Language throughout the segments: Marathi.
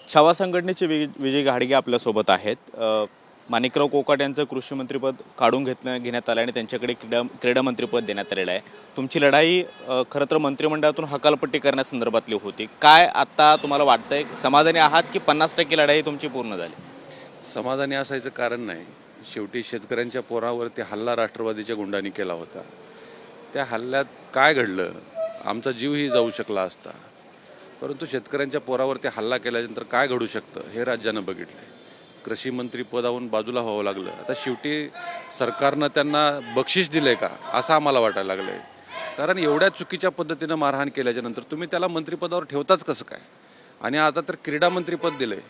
छावा संघटनेचे विजय घाडगे आपल्यासोबत आहेत. माणिकराव कोकाटे यांचं कृषी मंत्रीपद काढून घेण्यात आलं आणि त्यांच्याकडे क्रीडा मंत्रीपद देण्यात आलेलं आहे. तुमची लढाई खरं तर मंत्रिमंडळातून हकालपट्टी करण्यासंदर्भातली होती. काय आता तुम्हाला वाटतंय, समाधानी आहात की 50% लढाई तुमची पूर्ण झाली? समाधानी असायचं कारण नाही. शेवटी शेतकऱ्यांच्या पोरावरती हल्ला राष्ट्रवादीच्या गुंडांनी केला होता. त्या हल्ल्यात काय घडलं? आमचा जीवही जाऊ शकला असता, परंतु शेतकऱ्यांच्या पोरावरती हल्ला केल्यानंतर काय घडू शकतं हे राज्यानं बघितलं. कृषी मंत्री पदावरून बाजूला व्हावं लागलं. आता शेवटी सरकारनं त्यांना बक्षीस दिलंय का असं आम्हाला वाटायला लागलंय. कारण एवढ्या चुकीच्या पद्धतीनं मारहाण केल्याच्यानंतर तुम्ही त्याला मंत्रिपदावर ठेवताच कसं काय? आणि आता तर क्रीडा मंत्रिपद दिलंय.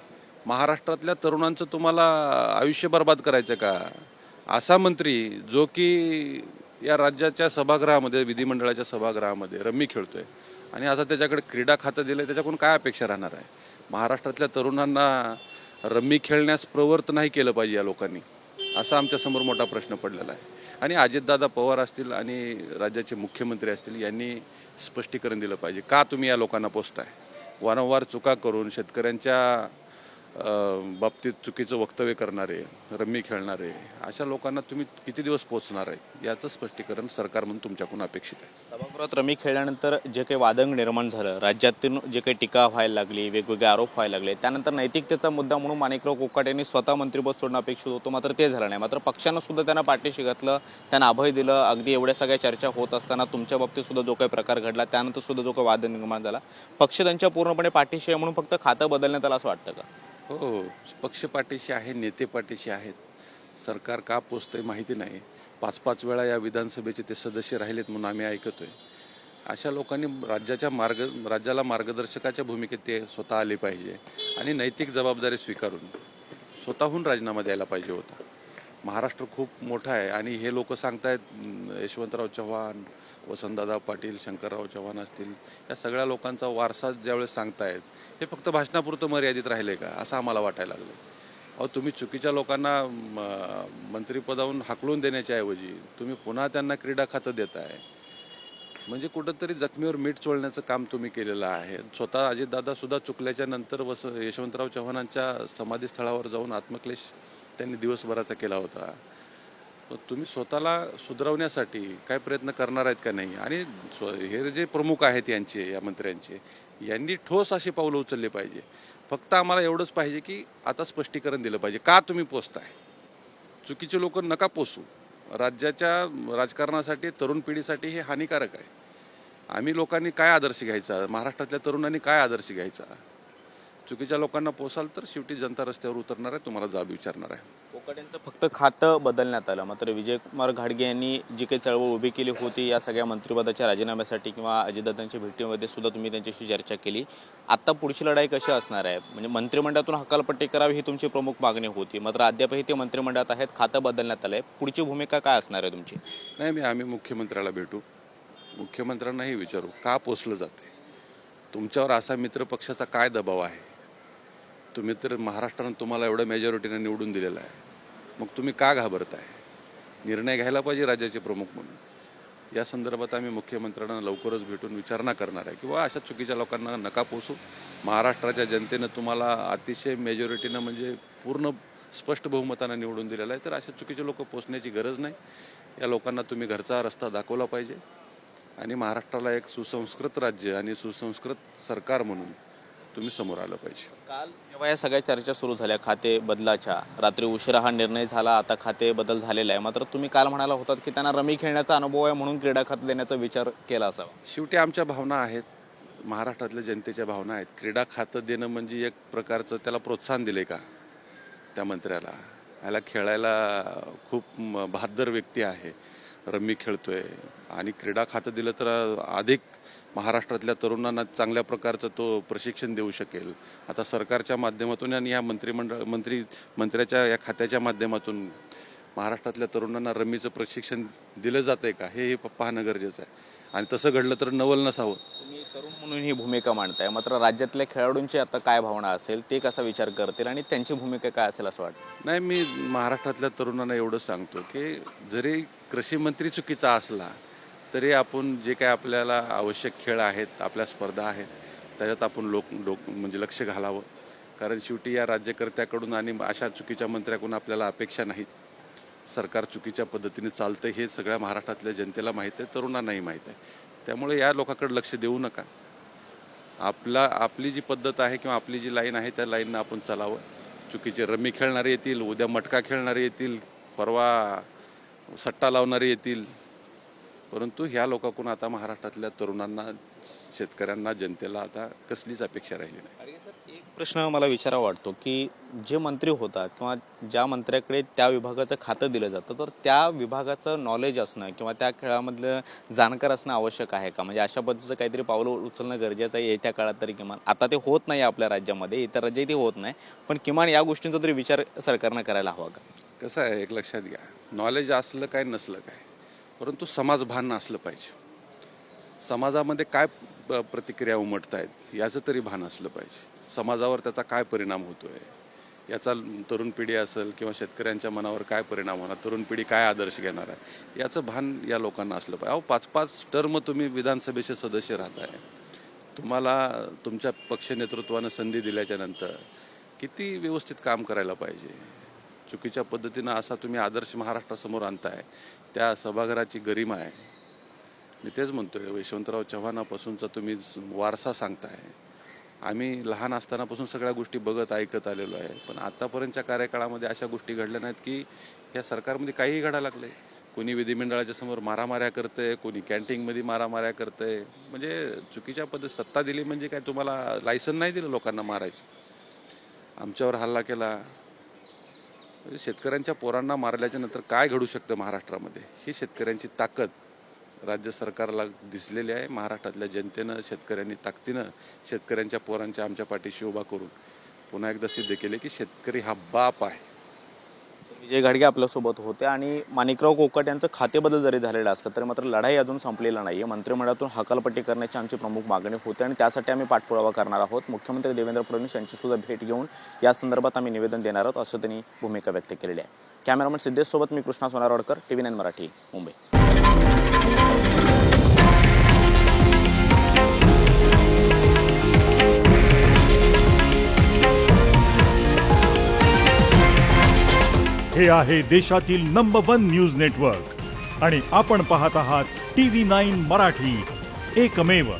महाराष्ट्रातल्या तरुणांचं तुम्हाला आयुष्य बर्बाद करायचं का? असा मंत्री जो की या राज्याच्या सभागृहामध्ये, विधिमंडळाच्या सभागृहामध्ये रम्मी खेळतोय आणि आता त्याच्याकडे क्रीडा खातं दिलं, त्याच्याकडून काय अपेक्षा राहणार आहे? महाराष्ट्रातल्या तरुणांना रम्मी खेळण्यास प्रवृत्त नाही केलं पाहिजे या लोकांनी, असा आमच्यासमोर मोठा प्रश्न पडलेला आहे. आणि अजितदादा पवार असतील आणि राज्याचे मुख्यमंत्री असतील यांनी स्पष्टीकरण दिलं पाहिजे, का तुम्ही या लोकांना पोसताय? वारंवार चुका करून शेतकऱ्यांच्या बाबतीत चुकीचं वक्तव्य करणारे, रम्मी खेळणारे अशा लोकांना तुम्ही किती दिवस पोचणार आहे याचं स्पष्टीकरण सरकार म्हणून तुमच्याकडून अपेक्षित आहे. सभागृहात रमी खेळल्यानंतर जे काही वादंग निर्माण झालं, राज्यातून जे काही टीका व्हायला लागली, वेगवेगळे आरोप व्हायला लागले, त्यानंतर नैतिकतेचा मुद्दा म्हणून माणिकराव कोकाटे यांनी स्वतः मंत्रिपद सोडणं अपेक्षित होतं, मात्र ते झालं नाही. मात्र पक्षानं सुद्धा त्यांना पाठीशी घातलं, त्यांना अभय दिलं. अगदी एवढ्या सगळ्या चर्चा होत असताना तुमच्या बाबतीत सुद्धा जो काही प्रकार घडला, त्यानंतर सुद्धा जो काही वाद निर्माण झाला, पक्ष त्यांच्या पूर्णपणे पाठीशी आहे म्हणून फक्त खातं बदलण्यात आलं असं वाटतं का? हो, पक्ष पाठीशी आहे, नेते पाठीशी आहेत. सरकार का पोचतंय माहिती नाही. 5-5 वेळा या विधानसभेचे ते सदस्य राहिलेत म्हणून आम्ही ऐकतोय. अशा लोकांनी राज्याला मार्गदर्शकाच्या भूमिकेत ते स्वतः आले पाहिजे आणि नैतिक जबाबदारी स्वीकारून स्वतःहून राजीनामा द्यायला पाहिजे होता. महाराष्ट्र खूप मोठा आहे आणि हे लोक सांगतायत यशवंतराव चव्हाण, वसंतदादा पाटील, शंकरराव चव्हाण असतील, या सगळ्या लोकांचा वारसा ज्यावेळेस सांगतायत, हे फक्त भाषणापुरतं मर्यादित राहिले का असं आम्हाला वाटायला लागलं. अहो, तुम्ही चुकीच्या लोकांना मंत्रिपदावरून हाकलून देण्याच्या ऐवजी तुम्ही पुन्हा त्यांना क्रीडा खातं देताय, म्हणजे कुठंतरी जखमीवर मीठ चोळण्याचं काम तुम्ही केलेलं आहे. स्वतः अजितदादा सुद्धा चुकल्याच्या नंतर यशवंतराव चव्हाणांच्या समाधीस्थळावर जाऊन आत्मक्लेश त्यांनी दिवसभराचा केला होता. तुम्ही स्वतःला सुधारवण्यासाठी काय प्रयत्न करणार आहेत का नाही? आणि हे जे प्रमुख आहेत यांचे, या मंत्र्यांचे, यांनी ठोस अशी पावलं उचलली पाहिजे. फक्त आम्हाला एवढंच पाहिजे की आता स्पष्टीकरण दिलं पाहिजे, का तुम्ही पोचताय? चुकीचे लोक नका पोसू. राज्याच्या राजकारणासाठी, तरुण पिढीसाठी हे हानिकारक आहे. आम्ही लोकांनी काय आदर्श घ्यायचा? महाराष्ट्रातल्या तरुणांनी काय आदर्श घ्यायचा? चुकीच्या लोकांना पोसाल तर शेवटी जनता रस्त्यावर उतरणार आहे, तुम्हाला जाब विचारणार आहे. कोकाटेंचं फक्त खातं बदलण्यात आलं, मात्र विजयकुमार घाडगे यांनी जी काही चळवळ उभी केली होती या सगळ्या मंत्रिपदाच्या राजीनाम्यासाठी किंवा अजितदादांच्या भेटीमध्ये सुद्धा तुम्ही त्यांच्याशी चर्चा केली. आता पुढची लढाई कशी असणार आहे? म्हणजे मंत्रिमंडळातून हकालपट्टी करावी ही तुमची प्रमुख मागणी होती, मात्र अद्यापही ते मंत्रिमंडळात आहेत, खातं बदलण्यात आलंय. पुढची भूमिका काय असणार आहे तुमची? नाही, आम्ही मुख्यमंत्र्याला भेटू, मुख्यमंत्र्यांनाही विचारू का पोचलं जाते. तुमच्यावर असा मित्रपक्षाचा काय दबाव आहे? तुम्ही तर महाराष्ट्रानं तुम्हाला एवढं मेजॉरिटीने निवडून दिलेलं आहे, मग तुम्ही का घाबरताय? निर्णय घ्यायला पाहिजे राज्याचे प्रमुख म्हणून. या संदर्भात आम्ही मुख्यमंत्र्यांना लवकरच भेटून विचारणा करणार आहे किंवा अशा चुकीच्या लोकांना नका पोसू. महाराष्ट्राच्या जनतेनं तुम्हाला अतिशय मेजॉरिटीनं, म्हणजे पूर्ण स्पष्ट बहुमतानं निवडून दिलेलं आहे, तर अशा चुकीचे लोक पोसण्याची गरज नाही. या लोकांना तुम्ही घरचा रस्ता दाखवला पाहिजे आणि महाराष्ट्राला एक सुसंस्कृत राज्य आणि सुसंस्कृत सरकार म्हणून तुम्ही समोर आलं पाहिजे. काल जेव्हा या सगळ्या चर्चा सुरू झाल्या खाते बदलाच्या, रात्री उशिरा हा निर्णय झाला, आता खाते बदल झालेला आहे, मात्र तुम्ही काल म्हणाला होतात की त्यांना रमी खेळण्याचा अनुभव आहे म्हणून क्रीडा खातं देण्याचा विचार केला असावा. शेवटी आमच्या भावना आहेत, महाराष्ट्रातल्या जनतेच्या भावना आहेत. क्रीडा खातं देणं म्हणजे एक प्रकारचं त्याला प्रोत्साहन दिले का त्या मंत्र्याला? याला खेळायला खूप बहादर व्यक्ती आहे, रम्मी खेळतोय आणि क्रीडा खातं दिलं तर अधिक महाराष्ट्रातल्या तरुणांना चांगल्या प्रकारचं तो प्रशिक्षण देऊ शकेल. आता सरकारच्या माध्यमातून आणि ह्या मंत्र्याच्या या खात्याच्या माध्यमातून महाराष्ट्रातल्या तरुणांना रम्मीचं प्रशिक्षण दिलं जातंय का हे पाहणं गरजेचं आहे. आणि तसं घडलं तर नवल नसावं. तुम्ही तरुण म्हणून ही भूमिका मांडताय, मात्र राज्यातल्या खेळाडूंची आता काय भावना असेल, ते कसा विचार करतील आणि त्यांची भूमिका काय असेल असं वाटतं? नाही, मी महाराष्ट्रातल्या तरुणांना एवढं सांगतो की जरी कृषी मंत्री चुकीचा असला तरी आपण जे काय आपल्याला आवश्यक खेळ आहेत, आपल्या स्पर्धा आहेत, त्याच्यात आपण म्हणजे लक्ष घालावं. कारण शेवटी या राज्यकर्त्याकडून आणि अशा चुकीच्या मंत्र्याकडून आपल्याला अपेक्षा नाहीत. सरकार चुकीच्या पद्धतीने चालतं हे सगळ्या महाराष्ट्रातल्या जनतेला माहीत आहे, तरुणांनाही माहीत आहे. त्यामुळे या लोकांकडे लक्ष देऊ नका. आपली जी पद्धत आहे किंवा आपली जी लाईन आहे त्या लाईननं आपण चालावं. चुकीचे रम्मी खेळणारे येतील, उद्या मटका खेळणारे येतील, परवा सट्टा लावणारे येतील, परंतु ह्या लोकांकडून आता महाराष्ट्रातल्या तरुणांना, शेतकऱ्यांना, जनतेला आता कसलीच अपेक्षा राहिली नाही. एक प्रश्न मला विचारावा वाटतो की जे मंत्री होतात किंवा ज्या मंत्र्याकडे त्या विभागाचं खातं दिलं जातं, तर त्या विभागाचं नॉलेज असणं किंवा त्या खेळामधलं जाणकार असणं आवश्यक आहे का? म्हणजे अशा पद्धतीचं काहीतरी पावलं उचलणं गरजेचं आहे येत्या काळात तरी. किमान आता ते होत नाही आपल्या राज्यामध्ये, इतर राज्यातही होत नाही, पण किमान या गोष्टींचा तरी विचार सरकारनं करायला हवा का? कसं आहे, एक लक्षात घ्या, नॉलेज असलं काय नसलं काय, परंतु समाजभान असलं पाहिजे. समाजामध्ये काय प्रतिक्रिया उमटत आहेत याचं तरी भान असलं पाहिजे. समाजावर त्याचा काय परिणाम होतोय याचा तरुण पिढी असेल किंवा शेतकऱ्यांच्या मनावर काय परिणाम होणार, तरुण पिढी काय आदर्श घेणार आहे याचं भान या लोकांना असलं पाहिजे. अहो 5-5 टर्म तुम्ही विधानसभेचे सदस्य राहताय, तुम्हाला तुमच्या पक्ष नेतृत्वानं संधी दिल्याच्या नंतर किती व्यवस्थित काम करायला पाहिजे. चुकीच्या पद्धतीनं असा तुम्ही आदर्श महाराष्ट्रासमोर आणताय, त्या सभागृहाची गरिमा आहे. मी तेच म्हणतोय, यशवंतराव चव्हाणापासूनचा तुम्ही वारसा सांगताय. आम्ही लहान असतानापासून सगळ्या गोष्टी बघत ऐकत आलेलो आहे, पण आतापर्यंतच्या कार्यकाळामध्ये अशा गोष्टी घडल्या नाहीत की या सरकारमध्ये काहीही घडायला लागले. कोणी विधिमंडळाच्या समोर मारामाऱ्या करतंय, कोणी कॅन्टीनमध्ये मारामाऱ्या करतंय. म्हणजे चुकीच्या पद्धत सत्ता दिली म्हणजे काय, तुम्हाला लायसन नाही दिलं लोकांना मारायचं. आमच्यावर हल्ला केला. म्हणजे शेतकऱ्यांच्या पोरांना मारल्याच्या नंतर काय घडू शकतं महाराष्ट्रामध्ये, ही शेतकऱ्यांची ताकद राज्य सरकारला दिसलेली आहे. महाराष्ट्रातल्या जनतेनं, शेतकऱ्यांनी ताकदीनं शेतकऱ्यांच्या पोरांच्या आमच्या पाठीशी उभा करून पुन्हा एकदा सिद्ध केले की शेतकरी हा बाप आहे. विजय घाडगे आपल्यासोबत होते आणि माणिकराव कोकाटे यांचं खातेबदल जरी झालेलं असलं तरी मात्र लढाई अजून संपलेला नाही आहे. मंत्रिमंडळातून हकालपट्टी करण्याची आमची प्रमुख मागणी होते आणि त्यासाठी आम्ही पाठपुरावा करणार आहोत. मुख्यमंत्री देवेंद्र फडणवीस यांची सुद्धा भेट घेऊन या संदर्भात आम्ही निवेदन देणार आहोत, असं त्यांनी भूमिका व्यक्त केलेली आहे. कॅमेरामन सिद्धेशसोबत मी कृष्णा सोनारवाडकर, TV9 मराठी, मुंबई. हे आहे देशातील नंबर 1 न्यूज नेटवर्क आणि आपण पाहत आहात TV9 मराठी, एकमेव.